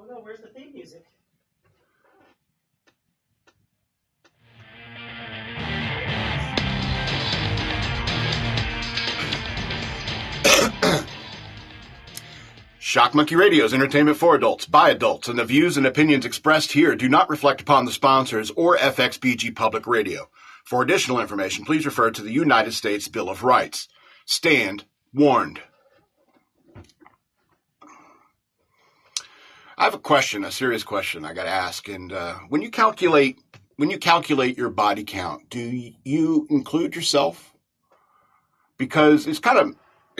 Oh no, where's the theme music? Shock Monkey Radio is entertainment for adults, by adults, and the views and opinions expressed here do not reflect upon the sponsors or FXBG Public Radio. For additional information, please refer to the United States Bill of Rights. Stand warned. I have a question, a serious question I got to ask. And when you calculate your body count, do you include yourself? Because it kind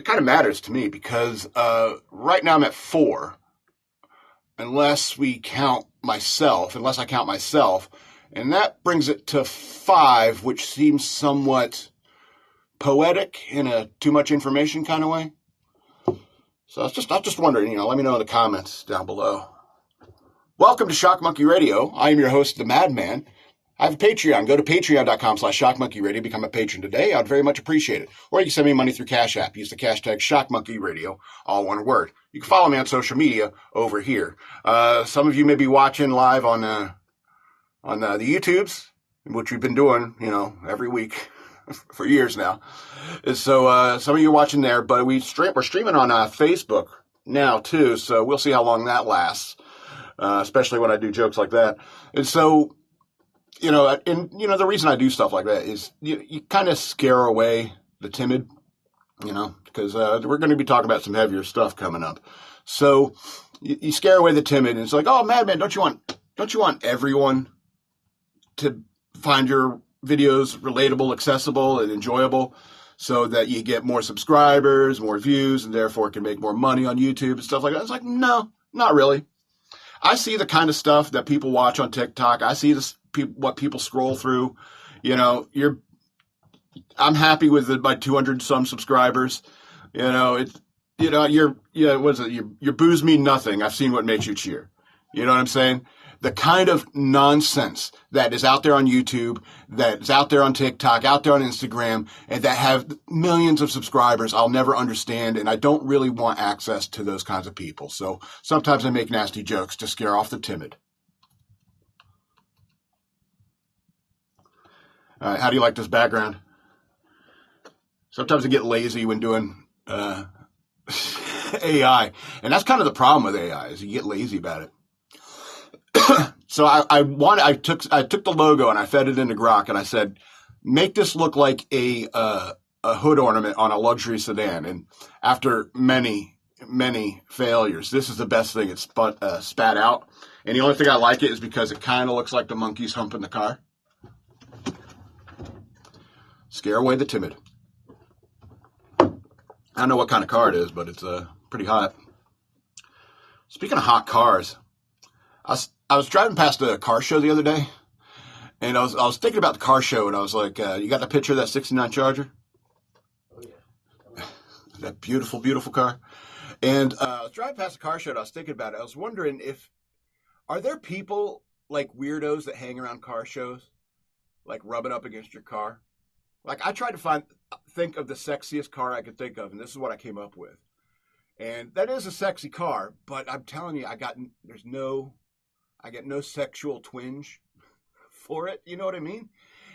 of matters to me. Because right now I'm at 4, unless I count myself, and that brings it to 5, which seems somewhat poetic in a too much information kind of way. So I was just wondering, let me know in the comments down below. Welcome to Shock Monkey Radio. I am your host, the Madman. I have a Patreon. Go to patreon.com/shockmonkeyradio. Become a patron today. I'd very much appreciate it. Or you can send me money through Cash App. Use the hashtag shockmonkeyradio, all one word. You can follow me on social media over here. Some of you may be watching live on the YouTubes, which we've been doing, every week for years now. So some of you are watching there, but we're streaming on Facebook now too. So we'll see how long that lasts, especially when I do jokes like that. And so, the reason I do stuff like that is you kind of scare away the timid, because we're going to be talking about some heavier stuff coming up. So you scare away the timid, and it's like, oh, Madman, don't you want everyone to find your videos relatable, accessible, and enjoyable, so that you get more subscribers, more views, and therefore can make more money on YouTube and stuff like that? It's like, no, not really. I see the kind of stuff that people watch on TikTok. I see what people scroll through. I'm happy with my 200 some subscribers. Your boos mean nothing. I've seen what makes you cheer. You know what I'm saying? The kind of nonsense that is out there on YouTube, that is out there on TikTok, out there on Instagram, and that have millions of subscribers, I'll never understand, and I don't really want access to those kinds of people. So sometimes I make nasty jokes to scare off the timid. All right, how do you like this background? Sometimes I get lazy when doing AI, and that's kind of the problem with AI, is you get lazy about it. So I took the logo and I fed it into Grok, and I said, make this look like a hood ornament on a luxury sedan. And after many failures, this is the best thing it's spat out. And the only thing I like it is because it kind of looks like the monkeys humping the car. Scare away the timid. I don't know what kind of car it is, but it's pretty hot. Speaking of hot cars, I was driving past a car show the other day, and I was thinking about the car show, and I was like, you got the picture of that 69 Charger? Oh, yeah. That beautiful, beautiful car. And I was driving past the car show, and I was thinking about it. I was wondering are there people like weirdos that hang around car shows, like rubbing up against your car? Like, I tried to think of the sexiest car I could think of, and this is what I came up with. And that is a sexy car, but I'm telling you, I get no sexual twinge for it. You know what I mean?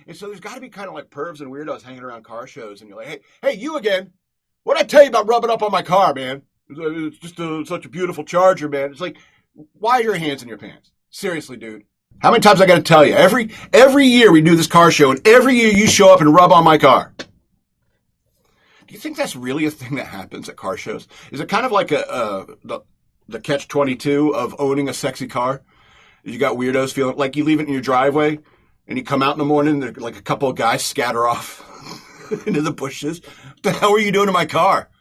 And so there's got to be kind of like pervs and weirdos hanging around car shows, and you're like, hey, you again? What'd I tell you about rubbing up on my car, man? It's just such a beautiful Charger, man. It's like, why are your hands in your pants? Seriously, dude. How many times I got to tell you? Every year we do this car show, and every year you show up and rub on my car. Do you think that's really a thing that happens at car shows? Is it kind of like the catch-22 of owning a sexy car? You got weirdos feeling like you leave it in your driveway, and you come out in the morning, and like a couple of guys scatter off into the bushes. What the hell are you doing to my car?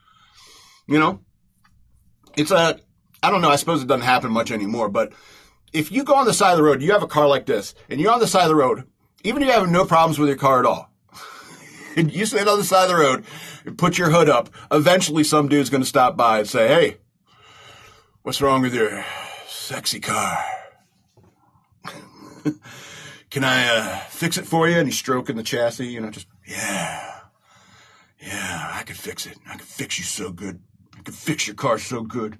It's I don't know. I suppose it doesn't happen much anymore, but if you go on the side of the road, you have a car like this, and you're on the side of the road, even if you have no problems with your car at all, and you stand on the side of the road and put your hood up, eventually some dude's going to stop by and say, hey, what's wrong with your sexy car? Can I fix it for you? And he's stroking the chassis, yeah, I can fix it. I can fix you so good. I can fix your car so good.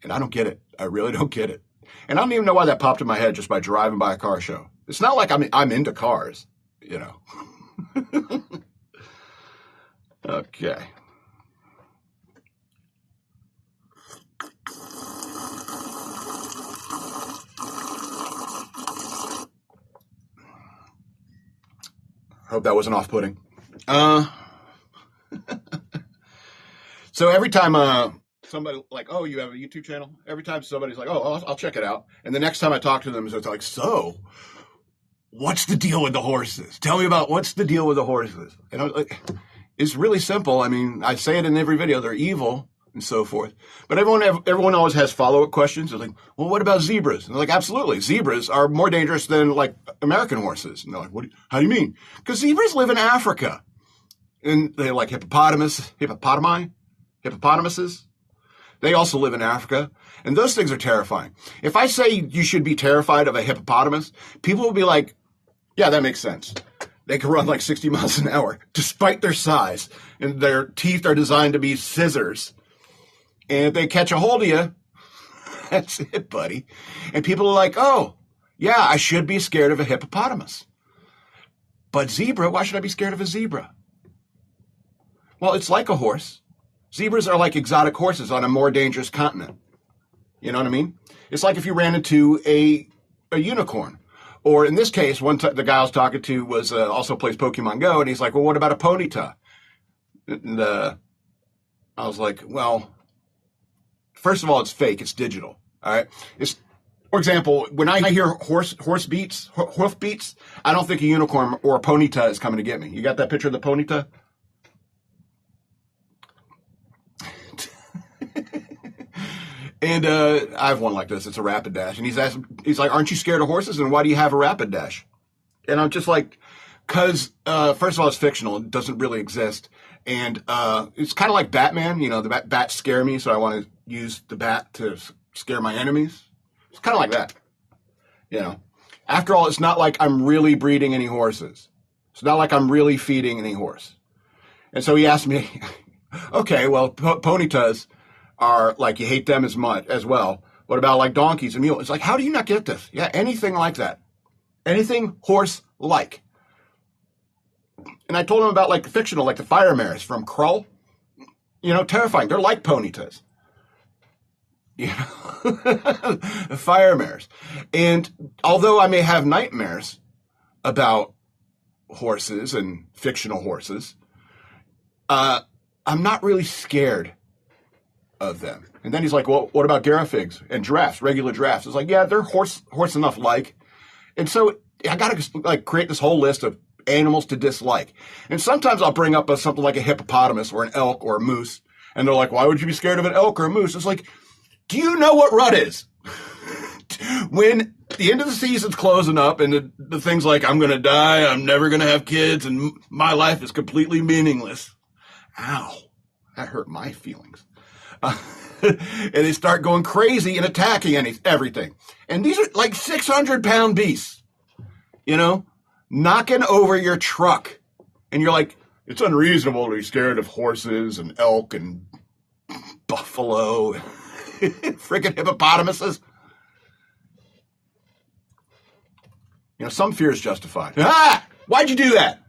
And I don't get it. I really don't get it. And I don't even know why that popped in my head just by driving by a car show. It's not like I'm into cars, you know. Okay. Hope that wasn't off-putting. So every time somebody like, oh, you have a YouTube channel? Every time somebody's like, oh, I'll check it out. And the next time I talk to them, it's like, so what's the deal with the horses? Tell me about what's the deal with the horses. And I'm like, it's really simple. I mean, I say it in every video. They're evil and so forth. But everyone always has follow-up questions. They're like, well, what about zebras? And they're like, absolutely. Zebras are more dangerous than like American horses. And they're like, how do you mean? Because zebras live in Africa. And they're like hippopotamuses. They also live in Africa. And those things are terrifying. If I say you should be terrified of a hippopotamus, people will be like, yeah, that makes sense. They can run like 60 miles an hour despite their size. And their teeth are designed to be scissors. And if they catch a hold of you, that's it, buddy. And people are like, oh, yeah, I should be scared of a hippopotamus. But zebra, why should I be scared of a zebra? Well, it's like a horse. Zebras are like exotic horses on a more dangerous continent. You know what I mean? It's like if you ran into a unicorn. Or in this case, the guy I was talking to was also plays Pokemon Go, and he's like, well, what about a ponyta? And I was like, well, first of all, it's fake. It's digital. All right. For example, when I hear hoof beats, I don't think a unicorn or a ponyta is coming to get me. You got that picture of the ponyta? And I have one like this. It's a rapid dash. And he's like, aren't you scared of horses? And why do you have a rapid dash? And I'm just like, because first of all, it's fictional. It doesn't really exist. And it's kind of like Batman. You know, the bats scare me, so I want to use the bat to scare my enemies. It's kind of like that. You know, after all, it's not like I'm really breeding any horses. It's not like I'm really feeding any horse. And so he asked me, okay, well, ponytas are like, you hate them as well. What about like donkeys and mules? It's like, how do you not get this? Yeah, anything like that. Anything horse-like. And I told him about like fictional, like the fire mares from Krull. You know, terrifying. They're like ponytas. You know, the fire mares. And although I may have nightmares about horses and fictional horses, I'm not really scared of them. And then he's like, well, what about giraffes and giraffes, regular giraffes? It's like, yeah, they're horse enough like. And so I got to like create this whole list of animals to dislike. And sometimes I'll bring up something like a hippopotamus or an elk or a moose. And they're like, why would you be scared of an elk or a moose? It's like, do you know what rut is? When the end of the season's closing up and the thing's like, I'm going to die, I'm never going to have kids, and my life is completely meaningless. Ow, that hurt my feelings. And they start going crazy and attacking everything. And these are like 600-pound beasts, you know, knocking over your truck. And you're like, it's unreasonable to be scared of horses and elk and buffalo, freaking hippopotamuses. You know, some fear is justified. Ah! Why'd you do that?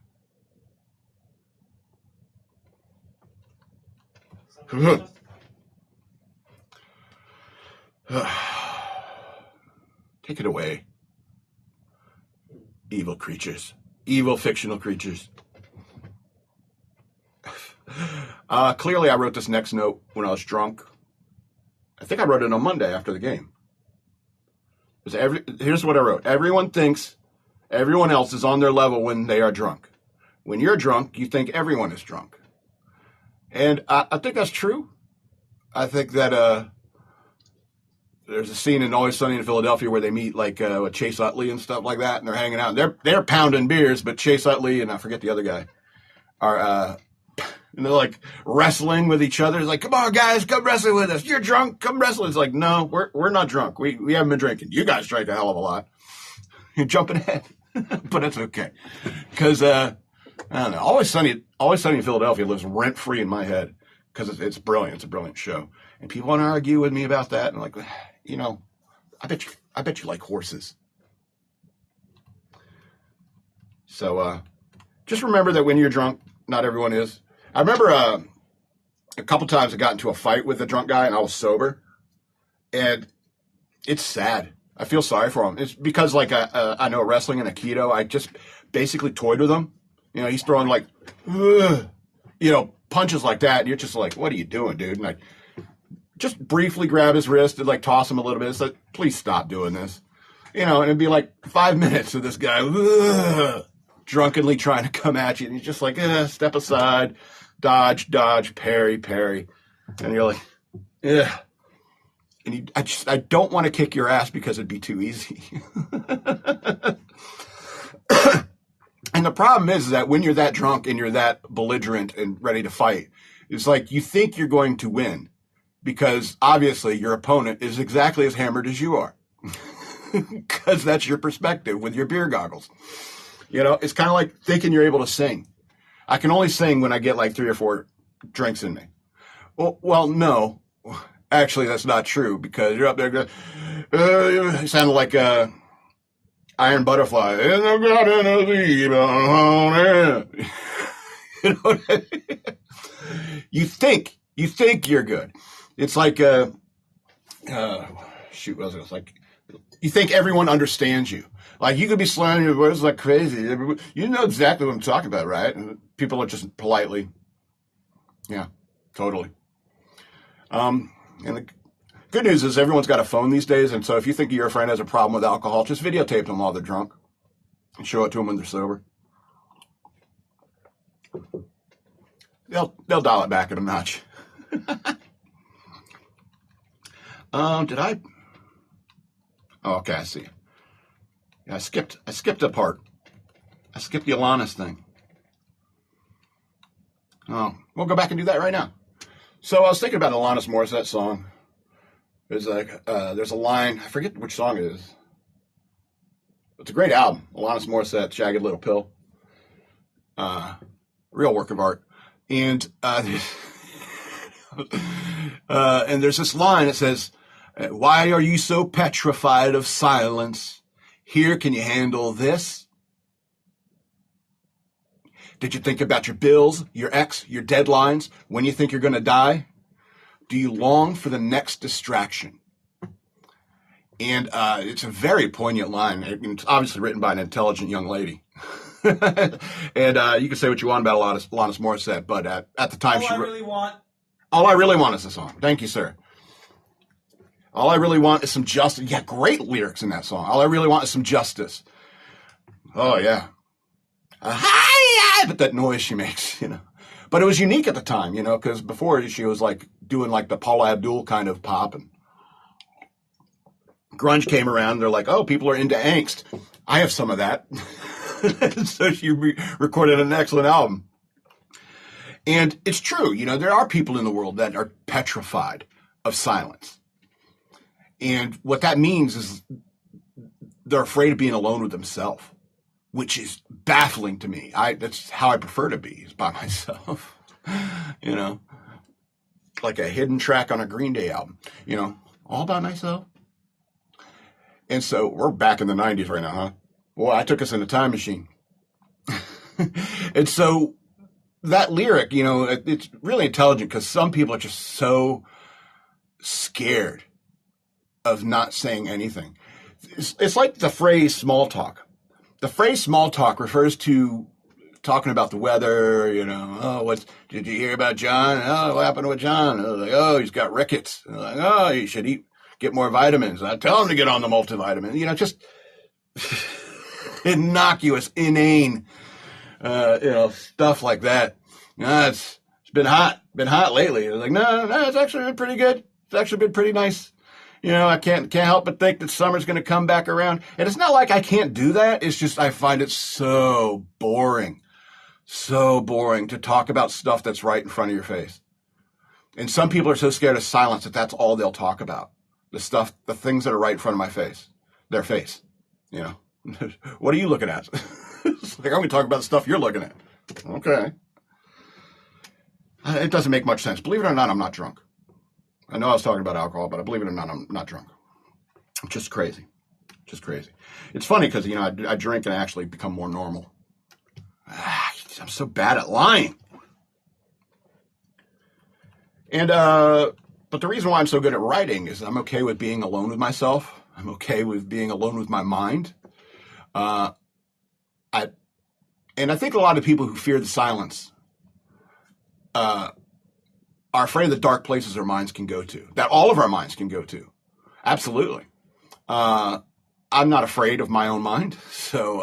Take it away. Evil creatures. Evil fictional creatures. Clearly, I wrote this next note when I was drunk. I think I wrote it on Monday after the game. Here's what I wrote. Everyone thinks everyone else is on their level when they are drunk. When you're drunk, you think everyone is drunk. And I think that's true. I think that there's a scene in Always Sunny in Philadelphia where they meet like with Chase Utley and stuff like that, and they're hanging out. They're pounding beers, but Chase Utley and I forget the other guy are and they're like wrestling with each other. It's like, come on, guys, come wrestle with us. You're drunk, come wrestle. It's like, no, we're not drunk. We haven't been drinking. You guys drank a hell of a lot. You're jumping ahead, but it's okay because I don't know. Always Sunny in Philadelphia lives rent free in my head because it's brilliant. It's a brilliant show. And people want to argue with me about that. And I'm like, you know, I bet you like horses. So just remember that when you're drunk, not everyone is. I remember a couple times I got into a fight with a drunk guy and I was sober. And it's sad. I feel sorry for him. It's because like I know wrestling and Aikido, I just basically toyed with him. You know, he's throwing like, you know, punches like that. And you're just like, what are you doing, dude? And I just briefly grab his wrist and like toss him a little bit. It's like, please stop doing this. You know, and it'd be like 5 minutes of this guy drunkenly trying to come at you. And he's just like, step aside, dodge, parry. And you're like, yeah. And I don't want to kick your ass because it'd be too easy. And the problem is that when you're that drunk and you're that belligerent and ready to fight, it's like you think you're going to win because obviously your opponent is exactly as hammered as you are. Because that's your perspective with your beer goggles. You know, it's kind of like thinking you're able to sing. I can only sing when I get like 3 or 4 drinks in me. Well, no. Actually, that's not true because you're up there going, you sound like Iron Butterfly. In the garden of Eden. You know what I mean? You think you're good. It's like, shoot, what was it? It's like, you think everyone understands you. Like, you could be slamming your words like crazy. You know exactly what I'm talking about, right? And people are just politely, yeah, totally. And the good news is everyone's got a phone these days, and so if you think your friend has a problem with alcohol, just videotape them while they're drunk and show it to them when they're sober. They'll dial it back at a notch. Did I? Oh, okay, I see. Yeah, I skipped a part. I skipped the Alanis thing. Oh, we'll go back and do that right now. So I was thinking about an Alanis Morissette song. There's like there's a line, I forget which song it is. It's a great album, Alanis Morissette, Jagged Little Pill. Real work of art. And and there's this line that says, "Why are you so petrified of silence? Here, can you handle this? Did you think about your bills, your ex, your deadlines, when you think you're going to die? Do you long for the next distraction?" And it's a very poignant line. It's obviously written by an intelligent young lady. And you can say what you want about Alanis Morissette, but at the time All I Really Want is the song. Thank you, sir. All I really want is some justice. Yeah, great lyrics in that song. All I really want is some justice. Oh, yeah. But that noise she makes, you know. But it was unique at the time, you know, because before she was like doing like the Paula Abdul kind of pop, and grunge came around. They're like, oh, people are into angst. I have some of that. So she recorded an excellent album. And it's true, you know, there are people in the world that are petrified of silence. And what that means is they're afraid of being alone with themselves, which is baffling to me. That's how I prefer to be, is by myself. You know, like a hidden track on a Green Day album, you know, all by myself. And so we're back in the 90s right now, huh? Well, I took us in a time machine. And so that lyric, you know, it's really intelligent because some people are just so scared of not saying anything. It's like the phrase small talk. The phrase small talk refers to talking about the weather, you know, oh, did you hear about John? Oh, what happened with John? Oh, like, oh, he's got rickets. Like, oh, you should get more vitamins. I tell him to get on the multivitamin. You know, just innocuous, inane, you know, stuff like that. It's been hot lately. Like, no, it's actually been pretty good. It's actually been pretty nice. You know, I can't help but think that summer's going to come back around. And it's not like I can't do that. It's just I find it so boring to talk about stuff that's right in front of your face. And some people are so scared of silence that that's all they'll talk about. The things that are right in front of my face, their face, you know. What are you looking at? It's like, I'm going to talk about the stuff you're looking at. Okay. It doesn't make much sense. Believe it or not, I'm not drunk. I know I was talking about alcohol, but believe it or not, I'm not drunk. Just crazy. Just crazy. It's funny because, you know, I drink and I actually become more normal. I'm so bad at lying. And, but the reason why I'm so good at writing is I'm okay with being alone with myself. I'm okay with being alone with my mind. And I think a lot of people who fear the silence are afraid of the dark places our minds can go to, that all of our minds can go to. Absolutely. I'm not afraid of my own mind. So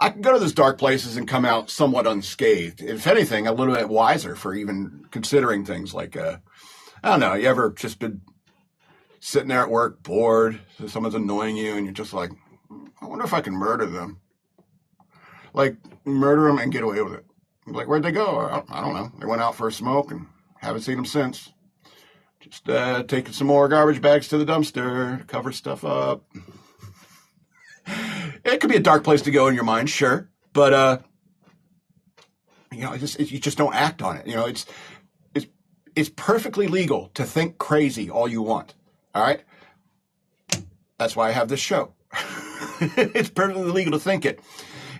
I can go to those dark places and come out somewhat unscathed. If anything, a little bit wiser for even considering things like, I don't know, you ever just been sitting there at work, bored, someone's annoying you, and you're just like, I wonder if I can murder them. Like, murder them and get away with it. Like, where'd they go? I don't know. They went out for a smoke and haven't seen them since. Just taking some more garbage bags to the dumpster, cover stuff up. It could be a dark place to go in your mind, sure. But, you know, you just don't act on it. You know, it's perfectly legal to think crazy all you want. All right? That's why I have this show. It's perfectly legal to think it.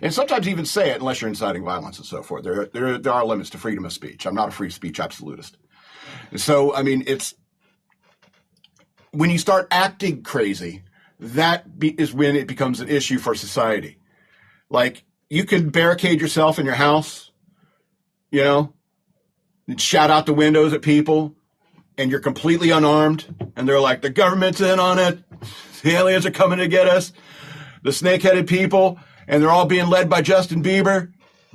And sometimes even say it unless you're inciting violence and so forth. There are limits to freedom of speech. I'm not a free speech absolutist. So, I mean, it's when you start acting crazy, is when it becomes an issue for society. Like, you can barricade yourself in your house, you know, and shout out the windows at people, and you're completely unarmed, and they're like, the government's in on it, the aliens are coming to get us, the snake-headed people, and they're all being led by Justin Bieber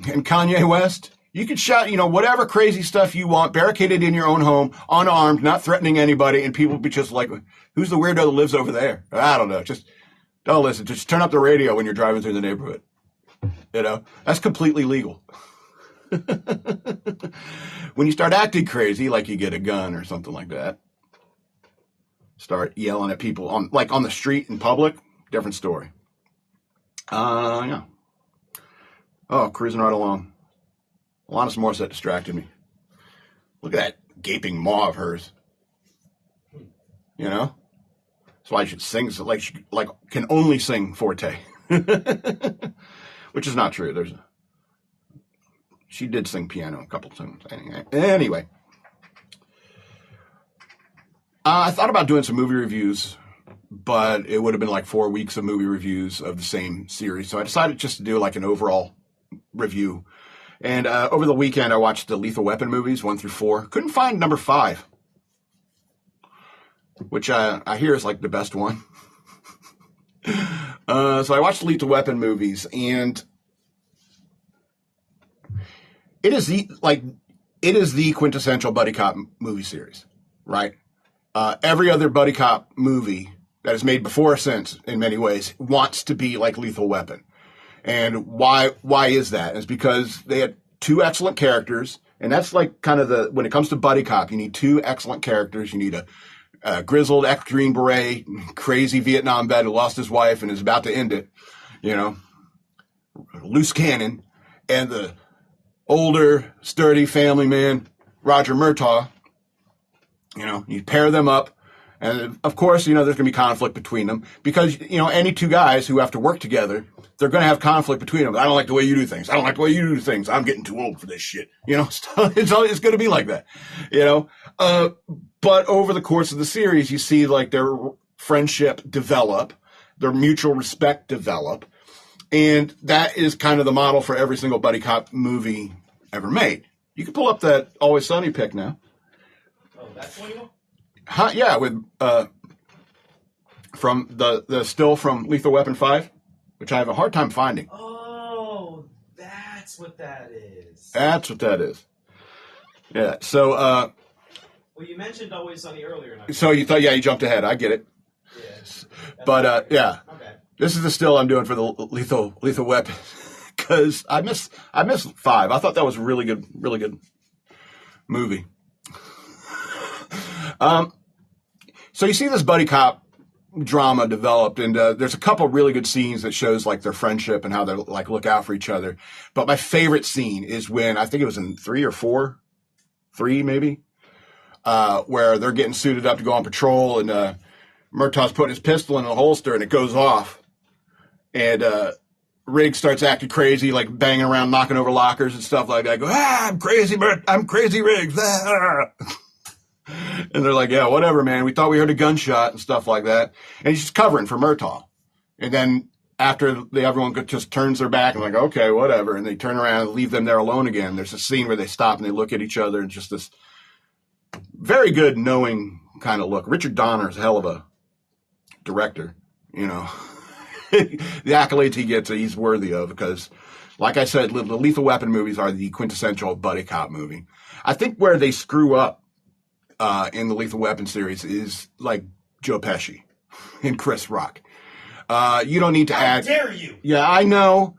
and Kanye West. You can shout, you know, whatever crazy stuff you want, barricaded in your own home, unarmed, not threatening anybody, and people will be just like, who's the weirdo that lives over there? I don't know. Just don't listen. Just turn up the radio when you're driving through the neighborhood. You know, that's completely legal. When you start acting crazy, like you get a gun or something like that, start yelling at people on the street in public, different story. Yeah. Oh, cruising right along. Alanis Morissette distracted me. Look at that gaping maw of hers. You know? That's why she sings like can only sing forte. Which is not true. She did sing piano a couple times. Anyway. I thought about doing some movie reviews, but it would have been like 4 weeks of movie reviews of the same series. So I decided just to do like an overall review. And over the weekend, I watched the Lethal Weapon movies, 1 through 4. Couldn't find number 5, which I hear is like the best one. So I watched the Lethal Weapon movies, and it is the quintessential buddy cop movie series, right? Every other buddy cop movie that is made before or since, in many ways, wants to be like Lethal Weapon. And why is that? It's because they had 2 excellent characters, and that's like kind of when it comes to buddy cop, you need 2 excellent characters. You need a grizzled ex-Green Beret, crazy Vietnam vet who lost his wife and is about to end it, you know, loose cannon, and the older, sturdy family man, Roger Murtaugh. You know, you pair them up. And of course, you know, there's going to be conflict between them because, you know, any 2 guys who have to work together, they're going to have conflict between them. I don't like the way you do things. I don't like the way you do things. I'm getting too old for this shit. You know, so it's going to be like that, you know. But over the course of the series, you see like their friendship develop, their mutual respect develop. And that is kind of the model for every single buddy cop movie ever made. You can pull up that Always Sunny pic now. Oh, that's one you want? Yeah, with from the still from Lethal Weapon 5, which I have a hard time finding. Oh, that's what that is. That's what that is. Yeah. So. Well, you mentioned Always Sunny earlier. So you thought, you jumped ahead. I get it. Yes. But yeah, okay. This is the still I'm doing for the Lethal Weapon because I miss 5. I thought that was a really good movie. So you see this buddy cop drama developed, and there's a couple really good scenes that shows like their friendship and how they like look out for each other. But my favorite scene is when I think it was in 3 or 4, 3 maybe, where they're getting suited up to go on patrol, and Murtaugh's putting his pistol in the holster, and it goes off. And Riggs starts acting crazy, like banging around, knocking over lockers and stuff like that. I go, I'm crazy, I'm crazy, Riggs. And they're like, yeah, whatever, man. We thought we heard a gunshot and stuff like that. And he's just covering for Murtaugh. And then after everyone just turns their back and like, okay, whatever. And they turn around and leave them there alone again. There's a scene where they stop and they look at each other, and just this very good knowing kind of look. Richard Donner's a hell of a director, you know. The accolades he gets, he's worthy of, because, like I said, the Lethal Weapon movies are the quintessential buddy cop movie. I think where they screw up in the Lethal Weapon series is like Joe Pesci and Chris Rock. You don't need to add. How dare you? Yeah, I know.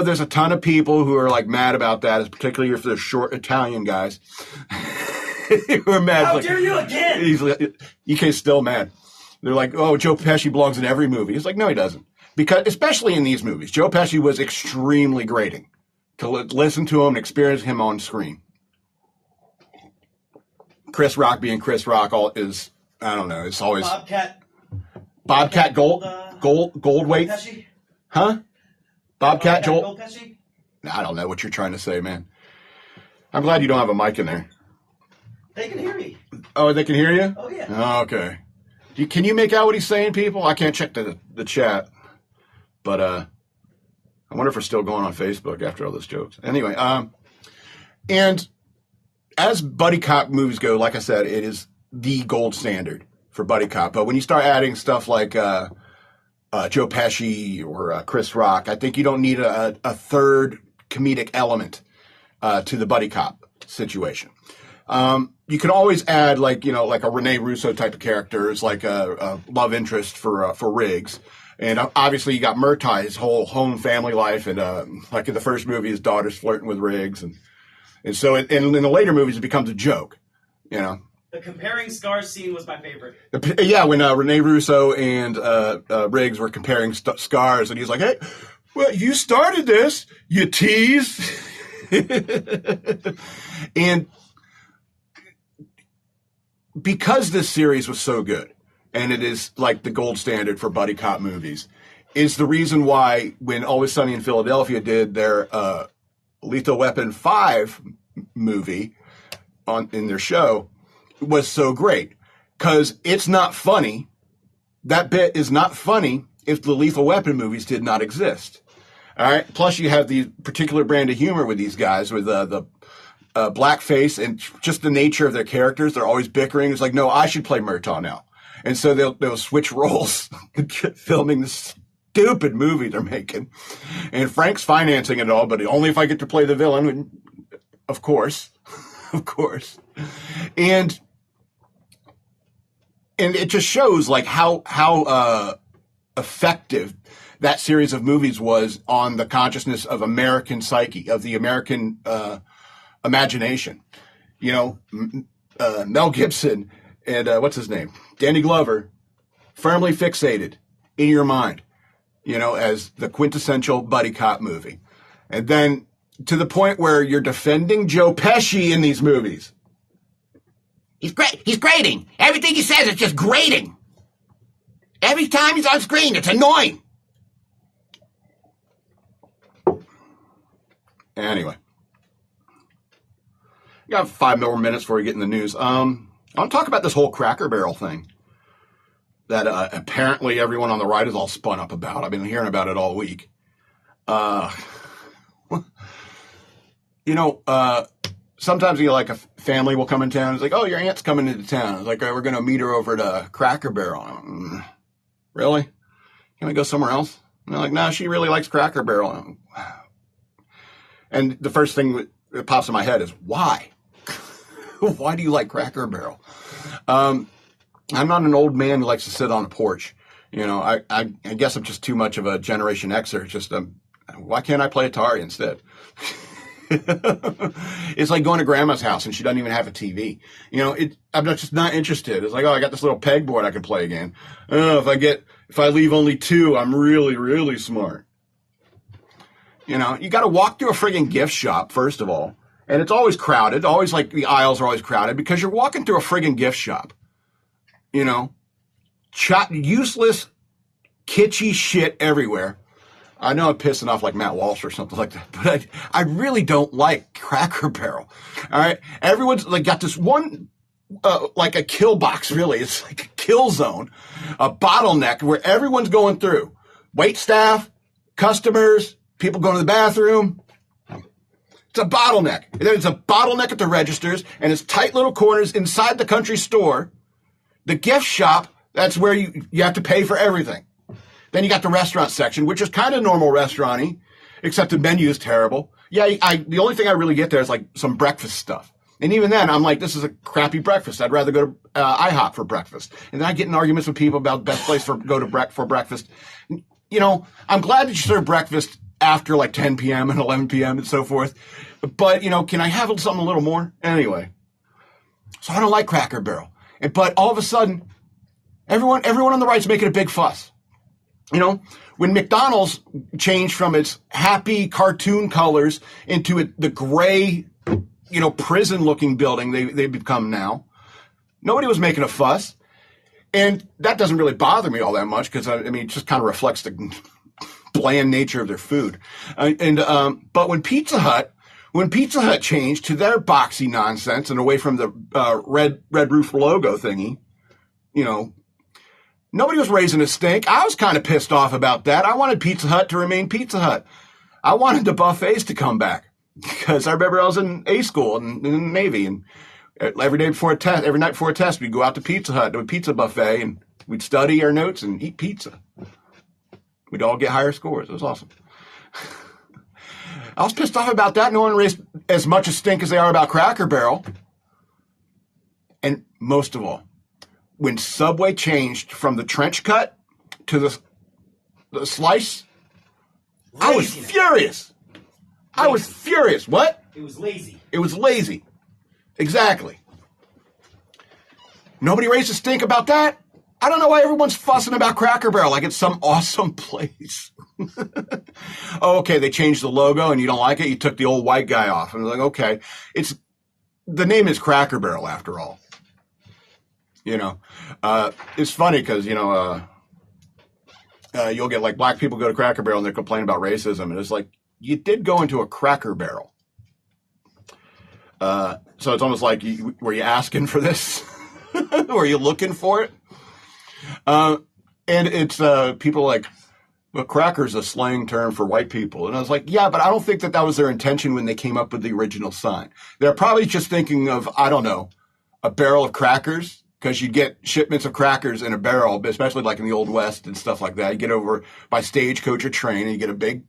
There's a ton of people who are like mad about that, particularly if they're short Italian guys who are mad. How dare you again? EK's still mad. They're like, oh, Joe Pesci belongs in every movie. He's like, no, he doesn't. Because, especially in these movies, Joe Pesci was extremely grating to listen to him and experience him on screen. Chris Rock being Chris Rock is, I don't know, it's always... Bobcat Goldthwait? Pesci? Huh? Bobcat Joel? Gold Pesci? I don't know what you're trying to say, man. I'm glad you don't have a mic in there. They can hear me. Oh, they can hear you? Oh, yeah. Oh, okay. Can you make out what he's saying, people? I can't check the chat. But I wonder if we're still going on Facebook after all those jokes. Anyway, and as buddy cop movies go, like I said, it is the gold standard for buddy cop. But when you start adding stuff like Joe Pesci or Chris Rock, I think you don't need a third comedic element to the buddy cop situation. You can always add like a Rene Russo type of characters, like a love interest for Riggs. And obviously you got Murtaugh, his whole home family life. And like in the first movie, his daughter's flirting with Riggs. And so in the later movies, it becomes a joke, you know. The comparing scars scene was my favorite. Yeah, when Rene Russo and Riggs were comparing scars, and he's like, hey, well, you started this, you tease. And because this series was so good, and it is like the gold standard for buddy cop movies, is the reason why when Always Sunny in Philadelphia did their Lethal Weapon 5 movie in their show, was so great. Because it's not funny. That bit is not funny if the Lethal Weapon movies did not exist. All right. Plus, you have the particular brand of humor with these guys, with the blackface and just the nature of their characters. They're always bickering. It's like, no, I should play Murtaugh now. And so they'll switch roles, filming this stupid movie they're making. And Frank's financing it all, but only if I get to play the villain. Of course. Of course. And it just shows like how effective that series of movies was on the consciousness of American psyche, of the American imagination. You know, Mel Gibson and what's his name? Danny Glover, firmly fixated in your mind, you know, as the quintessential buddy cop movie. And then to the point where you're defending Joe Pesci in these movies. He's great. He's grating. Everything he says is just grating. Every time he's on screen, it's annoying. Anyway. We got 5 more minutes before we get in the news. I want to talk about this whole Cracker Barrel thing that apparently everyone on the right is all spun up about. I've been hearing about it all week. You know, sometimes like a family will come in town. It's like, oh, your aunt's coming into town. It's like, we're going to meet her over at Cracker Barrel. Really? Can we go somewhere else? And they're like, no, she really likes Cracker Barrel. And the first thing that pops in my head is, why? Why do you like Cracker Barrel? I'm not an old man who likes to sit on a porch. You know, I guess I'm just too much of a Generation Xer. Just, why can't I play Atari instead? It's like going to grandma's house and she doesn't even have a TV. You know, I'm just not interested. It's like, oh, I got this little pegboard I can play again. If I leave only 2, I'm really, really smart. You know, you got to walk through a friggin' gift shop, first of all, And it's always crowded. Always like the aisles are always crowded because you're walking through a friggin' gift shop. You know, useless, kitschy shit everywhere. I know I'm pissing off like Matt Walsh or something like that, but I really don't like Cracker Barrel. All right. Everyone's like got this one, like a kill box, really. It's like a kill zone, a bottleneck where everyone's going through. Wait staff, customers, people going to the bathroom. It's a bottleneck. There's a bottleneck at the registers, and it's tight little corners inside the country store. The gift shop, that's where you have to pay for everything. Then you got the restaurant section, which is kind of normal restaurant-y, except the menu is terrible. Yeah, the only thing I really get there is like some breakfast stuff. And even then, I'm like, this is a crappy breakfast. I'd rather go to IHOP for breakfast. And then I get in arguments with people about the best place for breakfast. You know, I'm glad that you serve breakfast after like 10 p.m. and 11 p.m. and so forth. But, you know, can I have something a little more? Anyway. So I don't like Cracker Barrel. But all of a sudden, everyone on the right's making a big fuss. You know, when McDonald's changed from its happy cartoon colors into the gray, you know, prison-looking building they become now, nobody was making a fuss. And that doesn't really bother me all that much because, I mean, it just kind of reflects the bland nature of their food. But when Pizza Hut changed to their boxy nonsense and away from the red roof logo thingy, you know, nobody was raising a stink. I was kind of pissed off about that. I wanted Pizza Hut to remain Pizza Hut. I wanted the buffets to come back because I remember I was in A school and in the Navy, and every night before a test, we'd go out to Pizza Hut to a pizza buffet, and we'd study our notes and eat pizza. We'd all get higher scores. It was awesome. I was pissed off about that. No one raised as much a stink as they are about Cracker Barrel. And most of all, when Subway changed from the trench cut to the slice, lazy. I was furious. Lazy. I was furious. What? It was lazy. It was lazy. Exactly. Nobody raised a stink about that. I don't know why everyone's fussing about Cracker Barrel like it's some awesome place. Oh, okay, they changed the logo and you don't like it? You took the old white guy off. And I'm like, okay, the name is Cracker Barrel after all. You know, it's funny because, you know, you'll get like black people go to Cracker Barrel and they complain about racism. And it's like, you did go into a Cracker Barrel. So it's almost like, were you asking for this? Were you looking for it? And it's people like, well, cracker's a slang term for white people. And I was like, yeah, but I don't think that was their intention when they came up with the original sign. They're probably just thinking of, I don't know, a barrel of crackers, because you get shipments of crackers in a barrel, especially like in the Old West and stuff like that. You get over by stagecoach or train and you get a big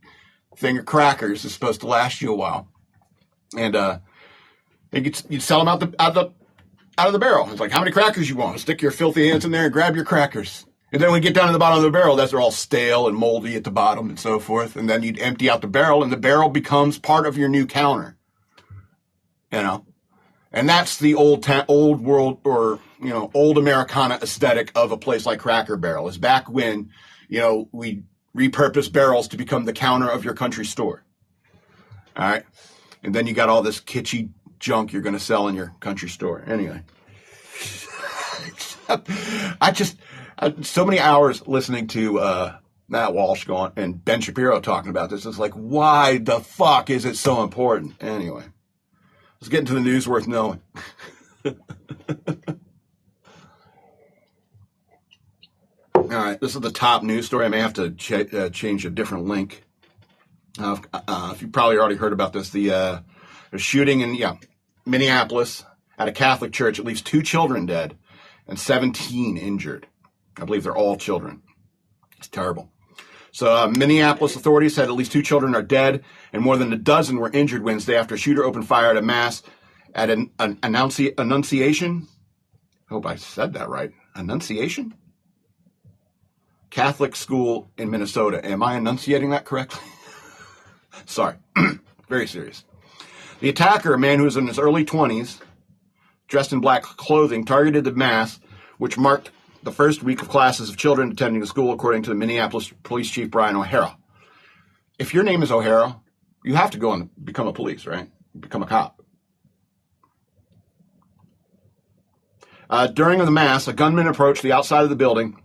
thing of crackers that's supposed to last you a while. And you'd sell them out of the barrel. It's like, how many crackers you want? Stick your filthy hands in there and grab your crackers. And then when you get down to the bottom of the barrel, they're all stale and moldy at the bottom and so forth. And then you'd empty out the barrel, and the barrel becomes part of your new counter. You know? And that's the old world, or, you know, old Americana aesthetic of a place like Cracker Barrel. Is back when, you know, we repurposed barrels to become the counter of your country store. All right? And then you got all this kitschy junk you're going to sell in your country store. Anyway. So many hours listening to Matt Walsh going and Ben Shapiro talking about this. It's like, why the fuck is it so important? Anyway, let's get into the news worth knowing. All right, this is the top news story. I may have to change a different link. If you probably already heard about this, the shooting in Minneapolis at a Catholic church, at least 2 children dead and 17 injured. I believe they're all children. It's terrible. So Minneapolis authorities said at least 2 children are dead and more than a dozen were injured Wednesday after a shooter opened fire at a mass at an Annunciation. I hope I said that right. Annunciation? Catholic school in Minnesota. Am I enunciating that correctly? Sorry. Very serious. The attacker, a man who was in his early 20s, dressed in black clothing, targeted the mass, which marked the first week of classes of children attending the school, according to the Minneapolis Police Chief Brian O'Hara. If your name is O'Hara, you have to go and become a police, right? Become a cop. During the mass, a gunman approached the outside of the building,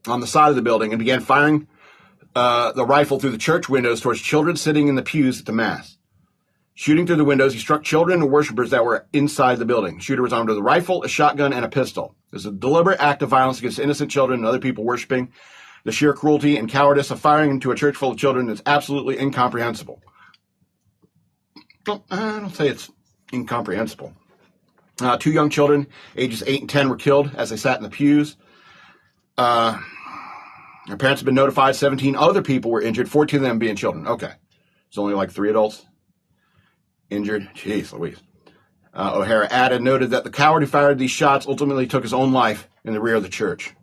on the side of the building, and began firing the rifle through the church windows towards children sitting in the pews at the mass. Shooting through the windows, he struck children and worshipers that were inside the building. The shooter was armed with a rifle, a shotgun, and a pistol. It was a deliberate act of violence against innocent children and other people worshiping. The sheer cruelty and cowardice of firing into a church full of children is absolutely incomprehensible. I don't say it's incomprehensible. 2 young children, ages 8 and 10, were killed as they sat in the pews. Their parents have been notified. 17 other people were injured, 14 of them being children. Okay. It's only like 3 adults injured. Jeez Louise. O'Hara noted that the coward who fired these shots ultimately took his own life in the rear of the church.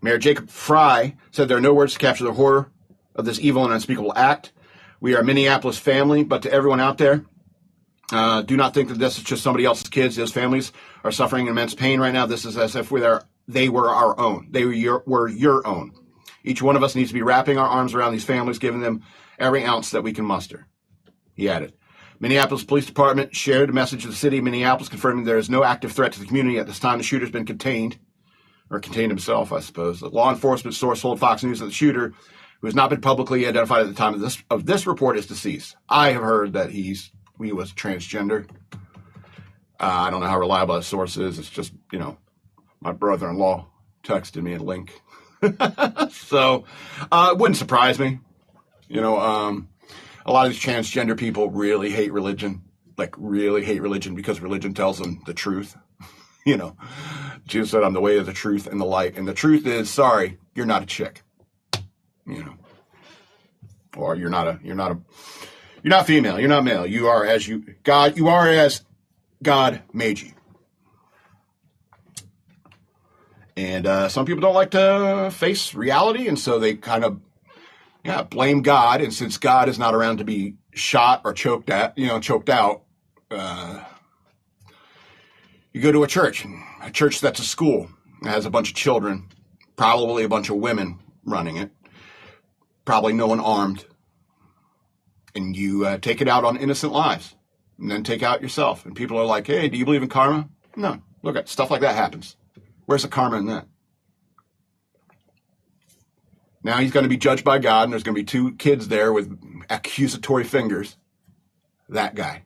Mayor Jacob Fry said there are no words to capture the horror of this evil and unspeakable act. We are a Minneapolis family, but to everyone out there, do not think that this is just somebody else's kids. Those families are suffering immense pain right now. This is as if they were our own. They were your own. Each one of us needs to be wrapping our arms around these families, giving them every ounce that we can muster. He added. Minneapolis Police Department shared a message to the city of Minneapolis confirming there is no active threat to the community at this time. The shooter's been contained himself, I suppose. The law enforcement source told Fox News that the shooter, who has not been publicly identified at the time of this report, is deceased. I have heard that he was transgender. I don't know how reliable that source is. It's just, my brother-in-law texted me a link. So it wouldn't surprise me. A lot of these transgender people really hate religion, because religion tells them the truth. Jesus said, I'm the way of the truth and the light. And the truth is, sorry, you're not a chick. Or you're not female, you're not male. You are as God made you. And some people don't like to face reality, and so they kind of blame God. And since God is not around to be shot or choked out, you go to a church that's a school. It has a bunch of children, probably a bunch of women running it, probably no one armed. And you take it out on innocent lives, and then take out yourself. And people are like, hey, do you believe in karma? No. Look at stuff like that happens. Where's the karma in that? Now he's going to be judged by God, and there's going to be 2 kids there with accusatory fingers. That guy.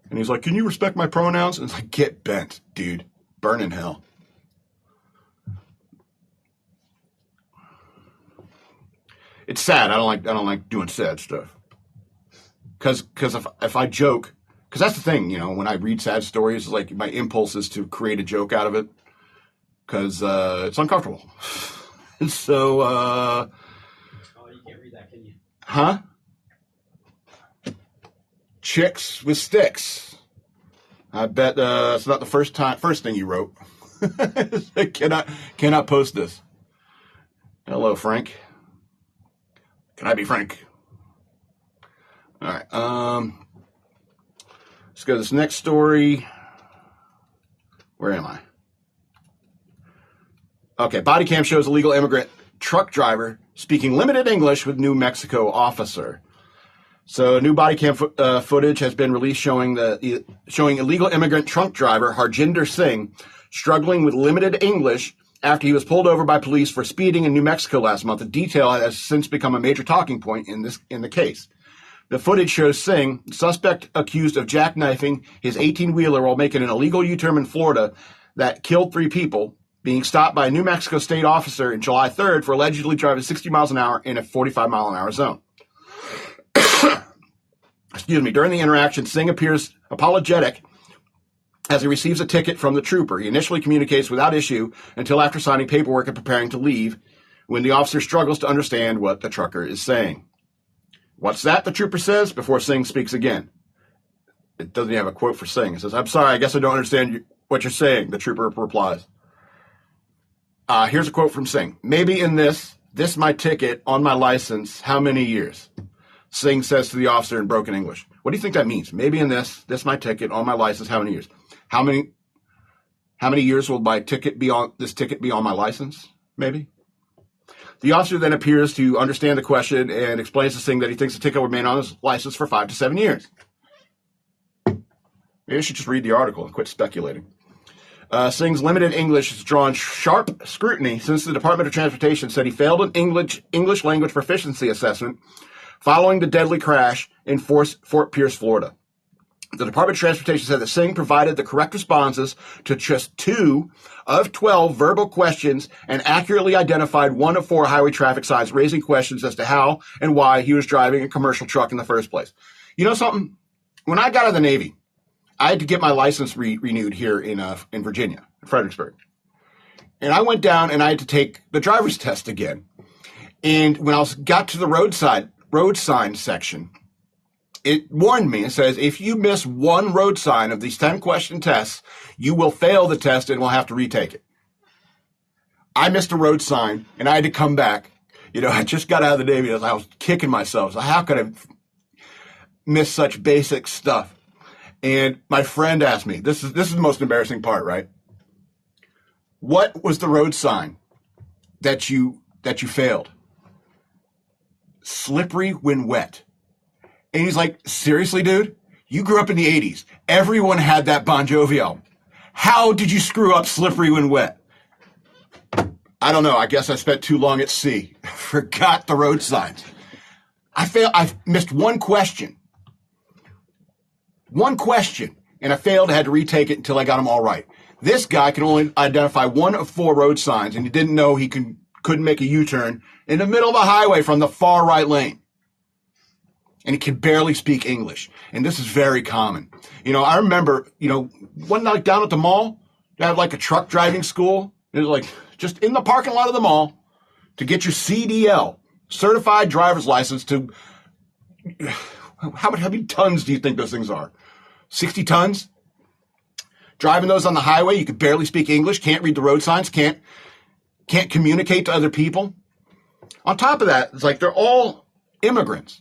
And he's like, can you respect my pronouns? And it's like, get bent, dude. Burn in hell. It's sad. I don't like doing sad stuff. Because if I joke, because that's the thing, when I read sad stories, like my impulse is to create a joke out of it, because it's uncomfortable. And so, oh, you can't read that, can you? Huh? Chicks with sticks. I bet it's not the first thing you wrote. I cannot post this. Hello, Frank. Can I be Frank? All right. Let's go to this next story. Where am I? Okay. Body cam shows illegal immigrant truck driver speaking limited English with New Mexico officer. So new body cam footage has been released showing illegal immigrant truck driver Harjinder Singh struggling with limited English after he was pulled over by police for speeding in New Mexico last month. The detail has since become a major talking point in the case. The footage shows Singh, suspect accused of jackknifing his 18-wheeler while making an illegal U-turn in Florida that killed 3 people, being stopped by a New Mexico state officer in July 3rd for allegedly driving 60 miles an hour in a 45-mile-an-hour zone. Excuse me. During the interaction, Singh appears apologetic as he receives a ticket from the trooper. He initially communicates without issue until after signing paperwork and preparing to leave, when the officer struggles to understand what the trucker is saying. What's that? The trooper says before Singh speaks again. It doesn't have a quote for Singh. It says, I'm sorry, I guess I don't understand what you're saying, the trooper replies. Here's a quote from Singh. Maybe in this my ticket on my license, how many years? Singh says to the officer in broken English. What do you think that means? Maybe in this my ticket on my license, how many years? How many years will this ticket be on my license? Maybe. The officer then appears to understand the question and explains to Singh that he thinks the ticket will remain on his license for 5 to 7 years. Maybe I should just read the article and quit speculating. Singh's limited English has drawn sharp scrutiny since the Department of Transportation said he failed an English language proficiency assessment following the deadly crash in Fort Pierce, Florida. The Department of Transportation said that Singh provided the correct responses to just 2 of 12 verbal questions and accurately identified 1 of 4 highway traffic signs, raising questions as to how and why he was driving a commercial truck in the first place. You know something? When I got out of the Navy, I had to get my license renewed here in Virginia, in Fredericksburg. And I went down and I had to take the driver's test again. And when I got to the road sign section, it warned me. It says, if you miss 1 road sign of these 10-question tests, you will fail the test and will have to retake it. I missed a road sign and I had to come back. You know, I just got out of the Navy. I was kicking myself. So how could I miss such basic stuff? And my friend asked me, this is the most embarrassing part, right? What was the road sign that you failed? Slippery when wet. And he's like, seriously, dude? You grew up in the 80s. Everyone had that Bon Jovi album. How did you screw up slippery when wet? I don't know. I guess I spent too long at sea. Forgot the road signs. I missed 1 question. 1 question, and I failed. I had to retake it until I got them all right. This guy can only identify 1 of 4 road signs, and he didn't know he couldn't make a U-turn in the middle of the highway from the far right lane. And he can barely speak English. And this is very common. You know, I remember, one night down at the mall, they had like a truck driving school. It was like just in the parking lot of the mall to get your CDL, certified driver's license to, how many tons do you think those things are? 60 tons? Driving those on the highway, you could barely speak English, can't read the road signs, can't communicate to other people. On top of that, it's like they're all immigrants.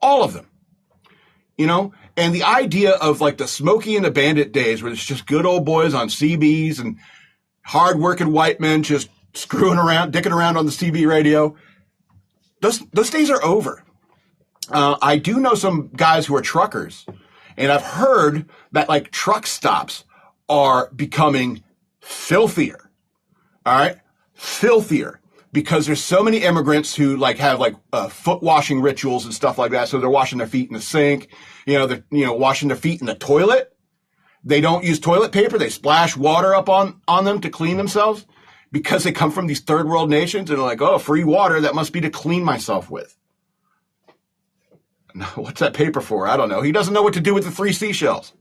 All of them. And the idea of like the Smokey and the Bandit days where it's just good old boys on CBs and hard-working white men just screwing around, dicking around on the CB radio, those days are over. I do know some guys who are truckers, and I've heard that like truck stops are becoming filthier. All right? Filthier. Because there's so many immigrants who like have like foot washing rituals and stuff like that. So they're washing their feet in the sink, they're washing their feet in the toilet. They don't use toilet paper. They splash water up on them to clean themselves because they come from these third world nations and they're like, oh, free water. That must be to clean myself with. What's that paper for? I don't know. He doesn't know what to do with the 3 seashells.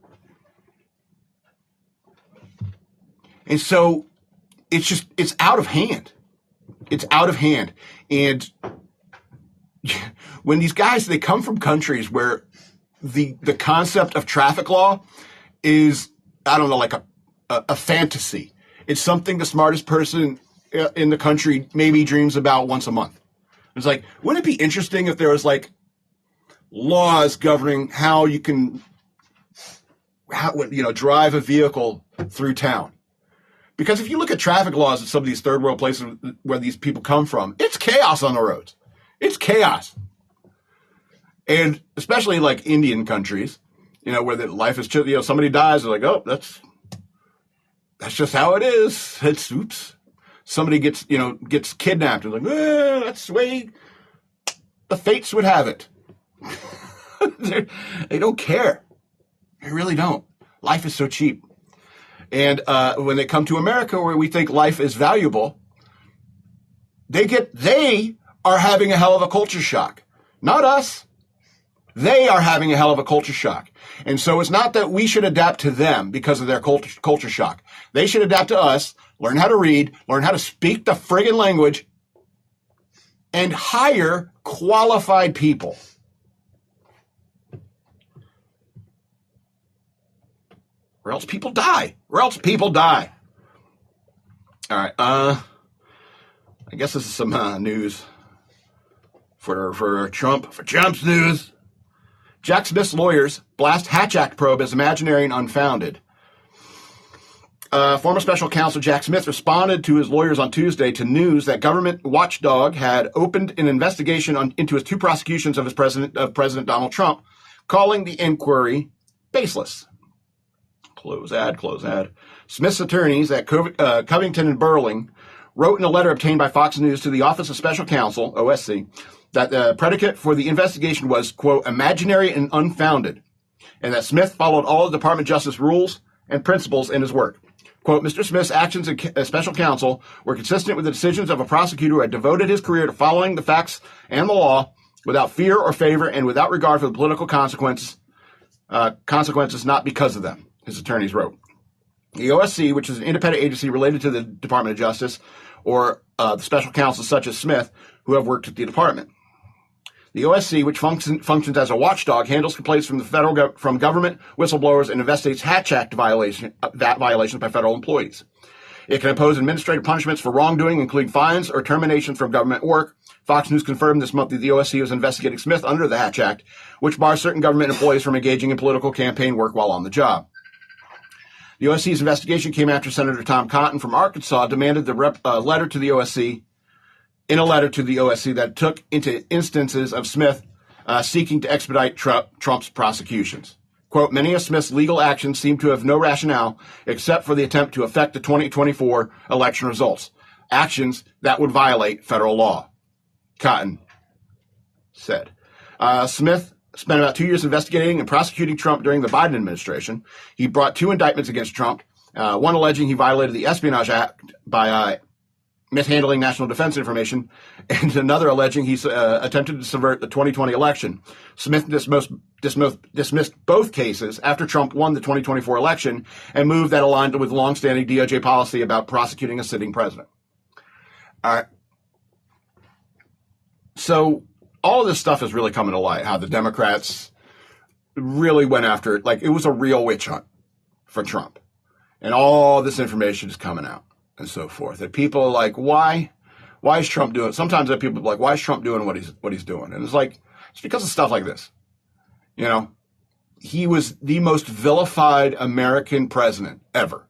And so it's out of hand. It's out of hand. And when these guys, they come from countries where the concept of traffic law is, I don't know, like a fantasy. It's something the smartest person in the country maybe dreams about once a month. It's like, wouldn't it be interesting if there was like laws governing how you can, drive a vehicle through town? Because if you look at traffic laws in some of these third world places where these people come from, it's chaos on the roads. It's chaos. And especially like Indian countries, where the life is, somebody dies, they're like, oh, that's just how it is. It's, oops. Somebody gets kidnapped. They're like, that's the way the fates would have it. They don't care. They really don't. Life is so cheap. And when they come to America, where we think life is valuable, they are having a hell of a culture shock. Not us. They are having a hell of a culture shock. And so it's not that we should adapt to them because of their culture shock. They should adapt to us, learn how to read, learn how to speak the friggin' language, and hire qualified people. Or else people die. All right. I guess this is some news for Trump. For Trump's news. Jack Smith's lawyers blast Hatch Act probe as imaginary and unfounded. Former special counsel Jack Smith responded to his lawyers on Tuesday to news that government watchdog had opened an investigation into his 2 prosecutions of President Donald Trump, calling the inquiry baseless. Close ad. Smith's attorneys at Covington and Burling wrote in a letter obtained by Fox News to the Office of Special Counsel, OSC, that the predicate for the investigation was, quote, imaginary and unfounded, and that Smith followed all of the Department of Justice rules and principles in his work. Quote, Mr. Smith's actions as special counsel were consistent with the decisions of a prosecutor who had devoted his career to following the facts and the law without fear or favor and without regard for the political consequences, not because of them, his attorneys wrote. The OSC, which is an independent agency related to the Department of Justice, or the special counsel such as Smith, who have worked at the department. The OSC, which functions as a watchdog, handles complaints from the from government whistleblowers and investigates Hatch Act violations by federal employees. It can impose administrative punishments for wrongdoing, including fines or termination from government work. Fox News confirmed this month that the OSC was investigating Smith under the Hatch Act, which bars certain government employees from engaging in political campaign work while on the job. The OSC's investigation came after Senator Tom Cotton from Arkansas demanded a letter to the OSC that took into instances of Smith seeking to expedite Trump's prosecutions. Quote, many of Smith's legal actions seem to have no rationale except for the attempt to affect the 2024 election results, actions that would violate federal law, Cotton said. Smith spent about 2 years investigating and prosecuting Trump during the Biden administration. He brought 2 indictments against Trump, one alleging he violated the Espionage Act by mishandling national defense information, and another alleging he attempted to subvert the 2020 election. Smith dismissed both cases after Trump won the 2024 election and moved that aligned with longstanding DOJ policy about prosecuting a sitting president. So all of this stuff is really coming to light, how the Democrats really went after it. Like, it was a real witch hunt for Trump. And all this information is coming out and so forth. And people are like, why is Trump doing it? Sometimes people are like, why is Trump doing what he's doing? And it's like, it's because of stuff like this. You know, he was the most vilified American president ever.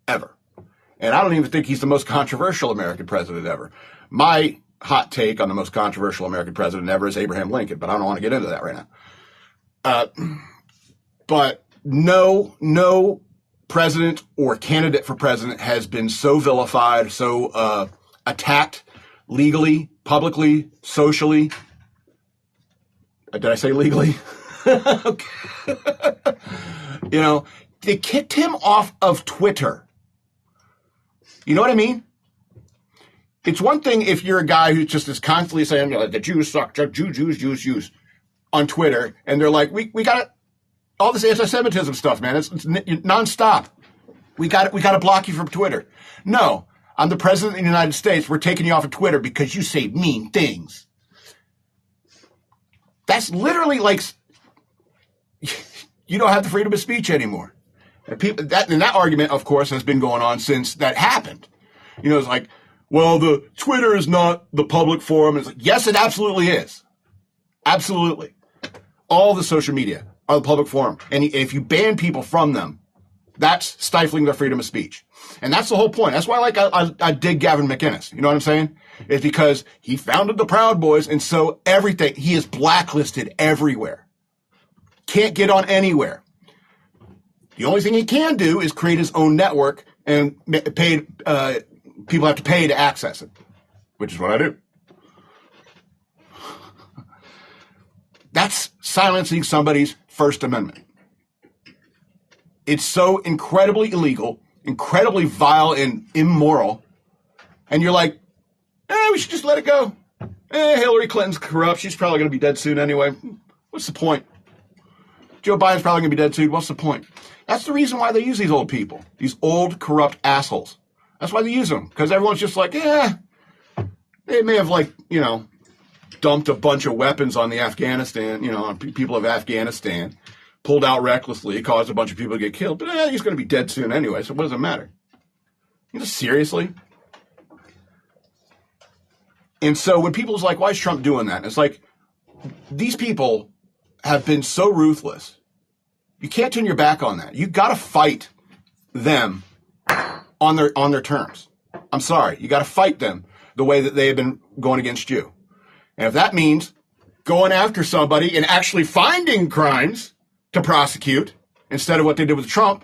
And I don't even think he's the most controversial American president ever. My hot take on the most controversial American president ever is Abraham Lincoln, but I don't want to get into that right now. But no president or candidate for president has been so vilified, so attacked legally, publicly, socially. Did I say legally? Okay. You know, they kicked him off of Twitter. You know what I mean? It's one thing if you're a guy who just is constantly saying, you know, the Jews suck, Jews on Twitter, and they're like, we got all this anti-Semitism stuff, man. It's nonstop. We got to block you from Twitter. No, I'm the president of the United States. We're taking you off of Twitter because you say mean things. That's literally like you don't have the freedom of speech anymore. And that argument, of course, has been going on since that happened. You know, it's like, well, the Twitter is not the public forum. It's like, yes, it absolutely is. Absolutely. All the social media are the public forum. And if you ban people from them, that's stifling their freedom of speech. And that's the whole point. That's why I dig Gavin McInnes. You know what I'm saying? It's because he founded the Proud Boys, and so everything, he is blacklisted everywhere. Can't get on anywhere. The only thing he can do is create his own network and people have to pay to access it, which is what I do. That's silencing somebody's First Amendment. It's so incredibly illegal, incredibly vile and immoral. And you're like, we should just let it go. Hillary Clinton's corrupt. She's probably going to be dead soon anyway. What's the point? Joe Biden's probably going to be dead soon. What's the point? That's the reason why they use these old people, these old, corrupt assholes. That's why they use them, because everyone's just like, they may have, dumped a bunch of weapons on the Afghanistan, on people of Afghanistan, pulled out recklessly, caused a bunch of people to get killed, but he's going to be dead soon anyway, so what does it matter? Seriously? And so when people's like, why is Trump doing that? It's like, these people have been so ruthless. You can't turn your back on that. You got to fight them on their terms. I'm sorry. You got to fight them the way that they have been going against you. And if that means going after somebody and actually finding crimes to prosecute instead of what they did with Trump,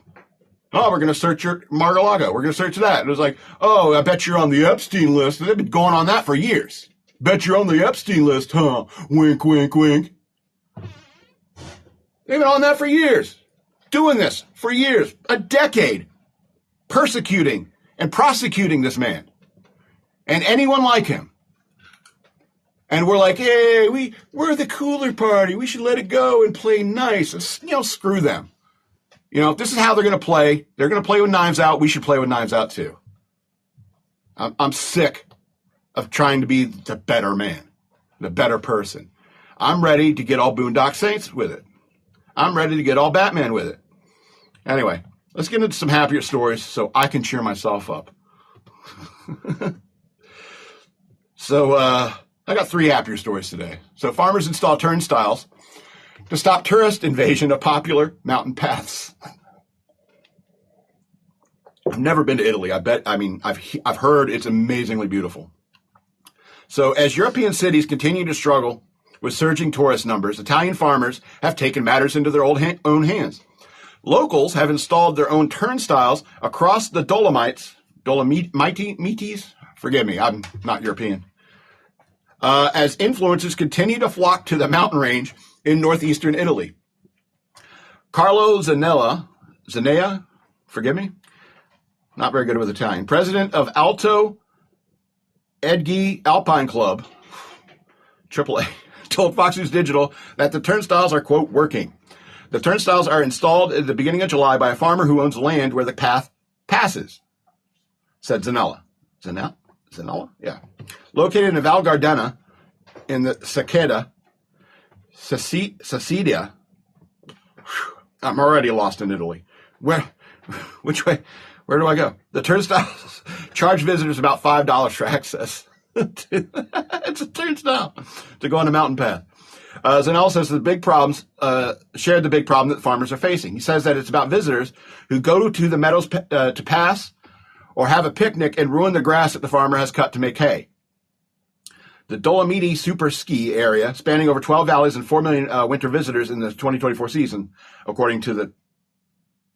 Oh, we're going to search your Mar-a-Lago. We're going to search that. And it was like, oh, I bet you're on the Epstein list. They've been going on that for years. Bet you're on the Epstein list, huh? Wink, wink, wink. They've been on that for years. Doing this for years. A decade. Persecuting and prosecuting this man. And anyone like him. And we're like, hey, we're the cooler party. We should let it go and play nice. And, screw them. If this is how they're going to play, they're going to play with Knives Out. We should play with Knives Out too. I'm sick of trying to be the better man, the better person. I'm ready to get all Boondock Saints with it. I'm ready to get all Batman with it. Anyway, let's get into some happier stories so I can cheer myself up. So I got 3 happier stories today. So farmers install turnstiles to stop tourist invasion of popular mountain paths. I've never been to Italy. I've heard it's amazingly beautiful. So as European cities continue to struggle with surging tourist numbers, Italian farmers have taken matters into their own hands. Locals have installed their own turnstiles across the Dolomites. Forgive me, I'm not European. As influencers continue to flock to the mountain range in northeastern Italy. Carlo Zanea, forgive me, not very good with Italian, president of Alto Adige Alpine Club, AAA, told Fox News Digital that the turnstiles are, quote, working. The turnstiles are installed at the beginning of July by a farmer who owns land where the path passes, said Zanella. Zanella? Yeah. Located in Val Gardena in the Sicilia. I'm already lost in Italy. Which way? Where do I go? The turnstiles charge visitors about $5 for access. It's a turnstile to go on a mountain path. Zanella says shared the big problem that farmers are facing. He says that it's about visitors who go to the meadows to pass or have a picnic and ruin the grass that the farmer has cut to make hay. The Dolomiti Super Ski area, spanning over 12 valleys and 4 million winter visitors in the 2024 season, according to the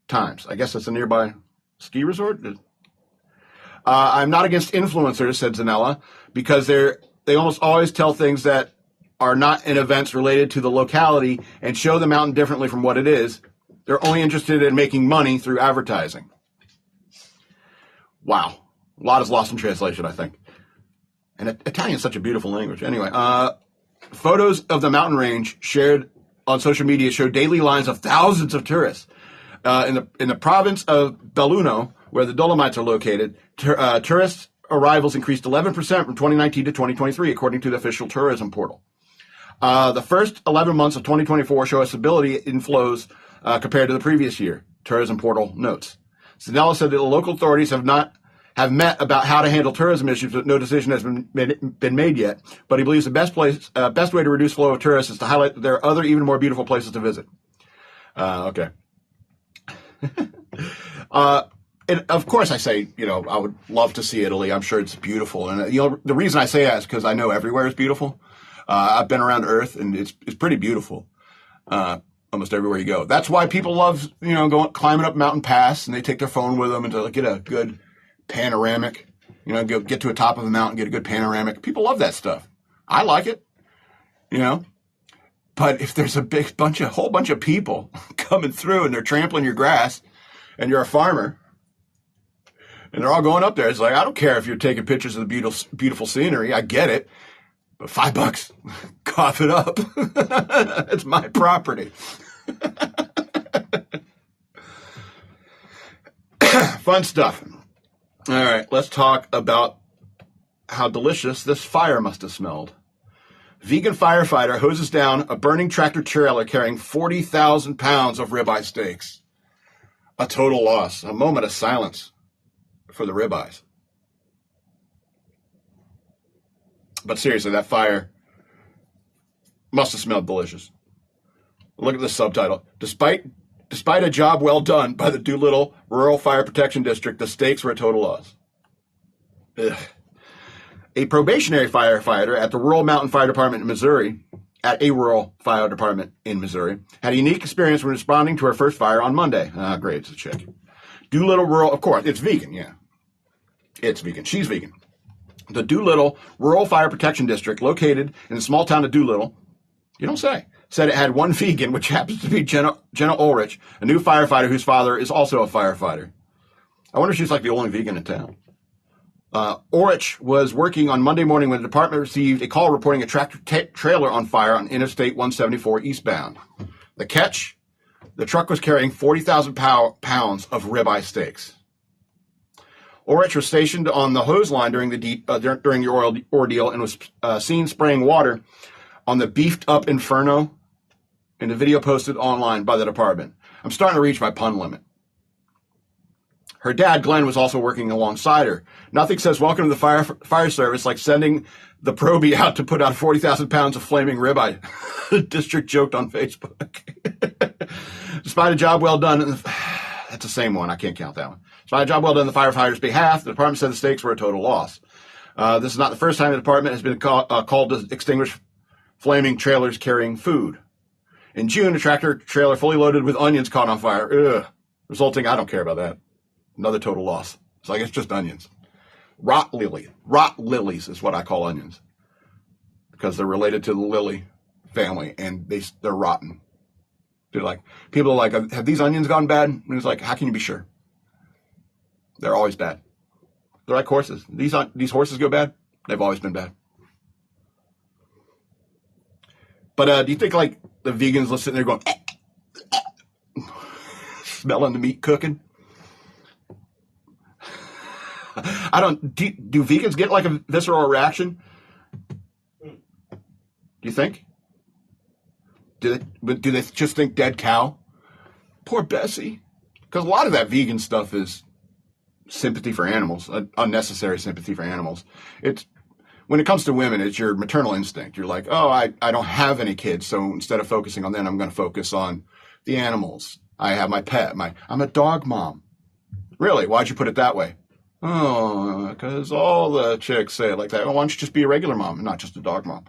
Times. I guess that's a nearby ski resort? I'm not against influencers, said Zanella, because they almost always tell things that are not in events related to the locality and show the mountain differently from what it is. They're only interested in making money through advertising. Wow. A lot is lost in translation, I think. And Italian is such a beautiful language. Anyway, photos of the mountain range shared on social media show daily lines of thousands of tourists. In the province of Belluno, where the Dolomites are located, tourist arrivals increased 11% from 2019 to 2023, according to the official tourism portal. The first 11 months of 2024 show a stability in flows compared to the previous year, tourism portal notes. Zanella said that the local authorities have met about how to handle tourism issues, but no decision has been made yet. But he believes the best way to reduce flow of tourists is to highlight that there are other, even more beautiful places to visit. Okay. And of course, I say, I would love to see Italy. I'm sure it's beautiful. And, the reason I say that is because I know everywhere is beautiful. I've been around Earth, and it's pretty beautiful almost everywhere you go. That's why people love, climbing up mountain paths, and they take their phone with them and to get a good panoramic, go get to the top of the mountain, get a good panoramic. People love that stuff. I like it, But if there's a whole bunch of people coming through and they're trampling your grass, and you're a farmer, and they're all going up there, it's like, I don't care if you're taking pictures of the beautiful scenery. I get it. But $5, cough it up. It's my property. Fun stuff. All right, let's talk about how delicious this fire must have smelled. Vegan firefighter hoses down a burning tractor trailer carrying 40,000 pounds of ribeye steaks. A total loss. A moment of silence for the ribeyes. But seriously, that fire must have smelled delicious. Look at the subtitle. Despite a job well done by the Doolittle Rural Fire Protection District, the steaks were a total loss. Ugh. A probationary firefighter at the Rural Mountain Fire Department in Missouri, had a unique experience when responding to her first fire on Monday. Great, it's a chick. Doolittle Rural, of course, it's vegan, yeah. It's vegan. She's vegan. The Doolittle Rural Fire Protection District, located in the small town of Doolittle, you don't say, said it had one vegan, which happens to be Jenna Ulrich, a new firefighter whose father is also a firefighter. I wonder if she's like the only vegan in town. Ulrich was working on Monday morning when the department received a call reporting a tractor trailer on fire on Interstate 174 eastbound. The catch? The truck was carrying 40,000 pounds of ribeye steaks. Ulrich was stationed on the hose line during the ordeal and was seen spraying water on the beefed-up inferno in the video posted online by the department. I'm starting to reach my pun limit. Her dad, Glenn, was also working alongside her. Nothing says welcome to the fire service like sending the probie out to put out 40,000 pounds of flaming ribeye, the district joked on Facebook. Despite a job well done, that's the same one. I can't count that one. Despite a job well done on the firefighters' behalf, the department said the stakes were a total loss. This is not the first time the department has been called to extinguish flaming trailers carrying food. In June, a tractor trailer fully loaded with onions caught on fire, resulting, I don't care about that, another total loss. It's like it's just onions. Rot lilies is what I call onions because they're related to the lily family and they're rotten. They're like, people are like, have these onions gone bad? And it's like, how can you be sure? They're always bad. They're like horses. These horses go bad? They've always been bad. But do you think like the vegans are sitting there going, smelling the meat cooking? I don't. Do vegans get like a visceral reaction? Do you think? Do they just think dead cow? Poor Bessie. Because a lot of that vegan stuff is sympathy for animals, unnecessary sympathy for animals. It's when it comes to women, it's your maternal instinct. You're like, oh, I don't have any kids, so instead of focusing on them, I'm going to focus on the animals. I have my pet. I'm a dog mom. Really? Why'd you put it that way? Oh, because all the chicks say it like that. Well, why don't you just be a regular mom, not just a dog mom?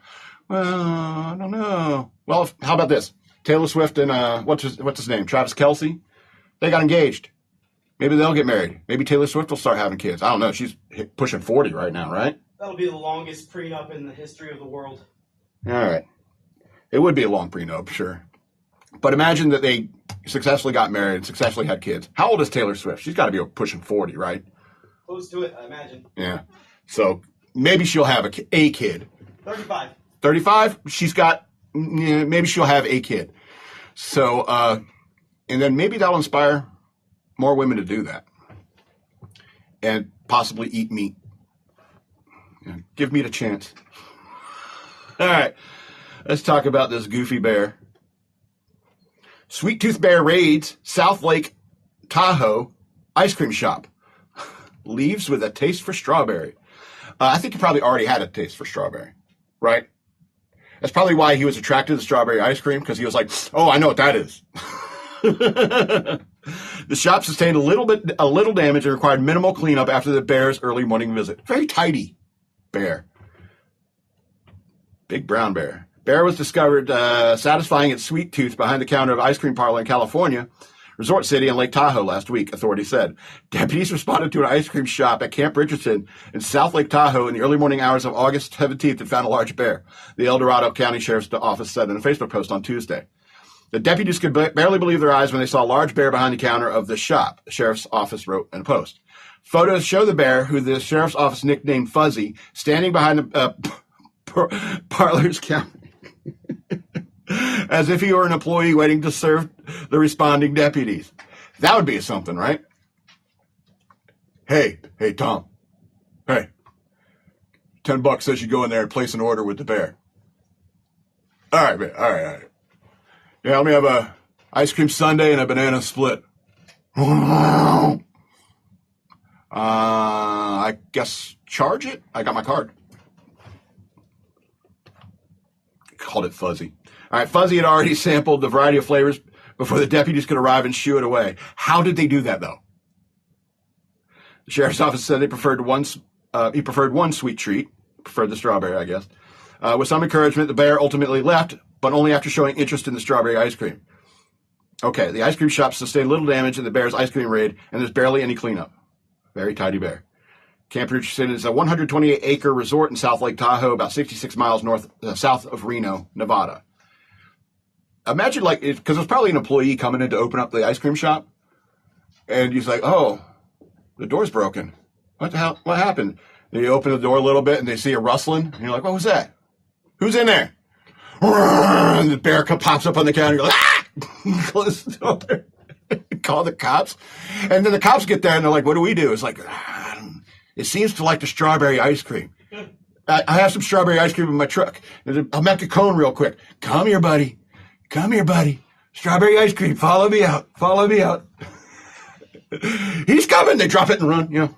Well, I don't know. Well, how about this? Taylor Swift and what's his name? Travis Kelce. They got engaged. Maybe they'll get married. Maybe Taylor Swift will start having kids. I don't know. She's pushing 40 right now, right? That'll be the longest prenup in the history of the world. All right. It would be a long prenup, sure. But imagine that they successfully got married and successfully had kids. How old is Taylor Swift? She's got to be pushing 40, right? Close to it, I imagine. Yeah. So maybe she'll have a kid. 35. 35? She's got, maybe she'll have a kid. So, and then maybe that'll inspire more women to do that. And possibly eat meat. Yeah, give meat a chance. All right. Let's talk about this goofy bear. Sweet Tooth Bear raids South Lake Tahoe ice cream shop. Leaves with a taste for strawberry. I think he probably already had a taste for strawberry, right? That's probably why he was attracted to strawberry ice cream, because he was like, oh, I know what that is. The shop sustained a little damage and required minimal cleanup after the bear's early morning visit. Very tidy bear. Big brown bear. Bear was discovered satisfying its sweet tooth behind the counter of ice cream parlor in California, Resort City in Lake Tahoe last week, authorities said. Deputies responded to an ice cream shop at Camp Richardson in South Lake Tahoe in the early morning hours of August 17th and found a large bear, the El Dorado County Sheriff's Office said in a Facebook post on Tuesday. The deputies could barely believe their eyes when they saw a large bear behind the counter of the shop, the sheriff's office wrote in a post. Photos show the bear, who the sheriff's office nicknamed Fuzzy, standing behind the parlor's counter. As if he were an employee waiting to serve the responding deputies. That would be something, right? Hey, Tom. Hey, $10 says you go in there and place an order with the bear. All right, man. All right. Yeah, let me have a ice cream sundae and a banana split. I guess charge it? I got my card. Called it Fuzzy. All right, Fuzzy had already sampled the variety of flavors before the deputies could arrive and shoo it away. How did they do that, though? The sheriff's office said he preferred one sweet treat, preferred the strawberry, I guess. With some encouragement, the bear ultimately left, but only after showing interest in the strawberry ice cream. Okay, the ice cream shop sustained little damage in the bear's ice cream raid, and there's barely any cleanup. Very tidy bear. Camp Richardson is a 128-acre resort in South Lake Tahoe, about 66 miles south of Reno, Nevada. Imagine, like, because there's probably an employee coming in to open up the ice cream shop, and he's like, oh, the door's broken. What the hell? What happened? And you open the door a little bit, and they see a rustling, and you're like, what was that? Who's in there? And the bear pops up on the counter, you're like, ah! Close the door. Call the cops. And then the cops get there, and they're like, what do we do? It's like, it seems to like the strawberry ice cream. I have some strawberry ice cream in my truck. I'll make a cone real quick. Come here, buddy. Come here, buddy. Strawberry ice cream. Follow me out. Follow me out. He's coming. They drop it and run, you know.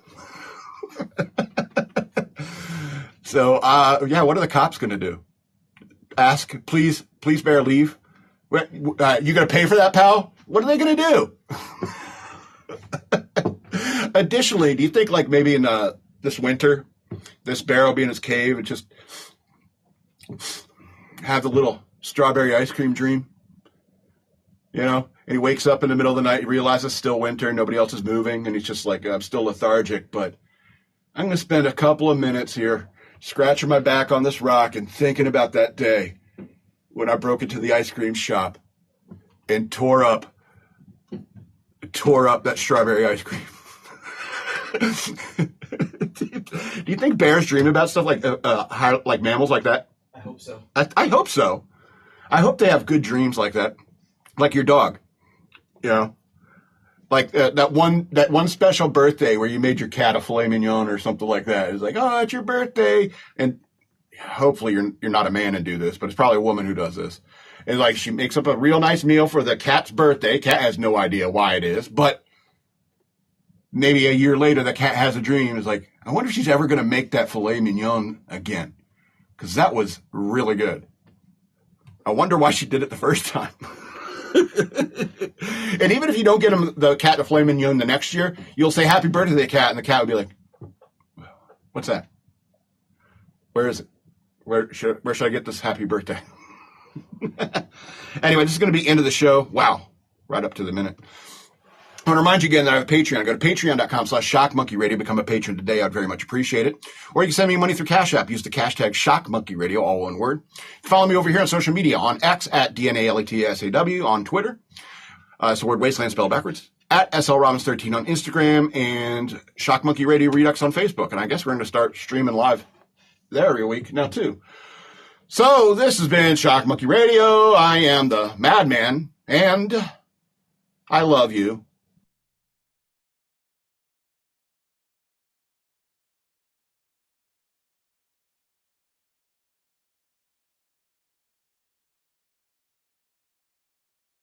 So, yeah, what are the cops going to do? Ask, please, bear, leave. You going to pay for that, pal? What are they going to do? Additionally, do you think, like, maybe in this winter, this bear will be in his cave and just have the little strawberry ice cream dream? You know? And he wakes up in the middle of the night, he realizes it's still winter, nobody else is moving, and he's just like, I'm still lethargic, but I'm going to spend a couple of minutes here scratching my back on this rock and thinking about that day when I broke into the ice cream shop and tore up that strawberry ice cream. Do you think bears dream about stuff like mammals like that? I hope so. I hope so. I hope they have good dreams like that, like your dog. You know, like that one special birthday where you made your cat a filet mignon or something like that. It's like, oh, it's your birthday, and hopefully you're not a man and do this, but it's probably a woman who does this. And like she makes up a real nice meal for the cat's birthday. Cat has no idea why it is, but maybe a year later the cat has a dream. It's like, I wonder if she's ever going to make that filet mignon again, because that was really good. I wonder why she did it the first time. And even if you don't get the cat the filet mignon the next year, you'll say happy birthday to the cat, and the cat will be like, what's that? Where is it? Where should I get this happy birthday? Anyway, this is going to be the end of the show. Wow. Right up to the minute. I want to remind you again that I have a Patreon. Go to patreon.com/shockmonkeyradio. Become a patron today. I'd very much appreciate it. Or you can send me money through Cash App. Use the hashtag shockmonkeyradio, all one word. Follow me over here on social media on X at DNALETSAW, on Twitter. It's the word wasteland spelled backwards. At SLRobbins13 on Instagram, and Shock Monkey Radio Redux on Facebook. And I guess we're going to start streaming live there every week now too. So this has been Shock Monkey Radio. I am the Madman, and I love you.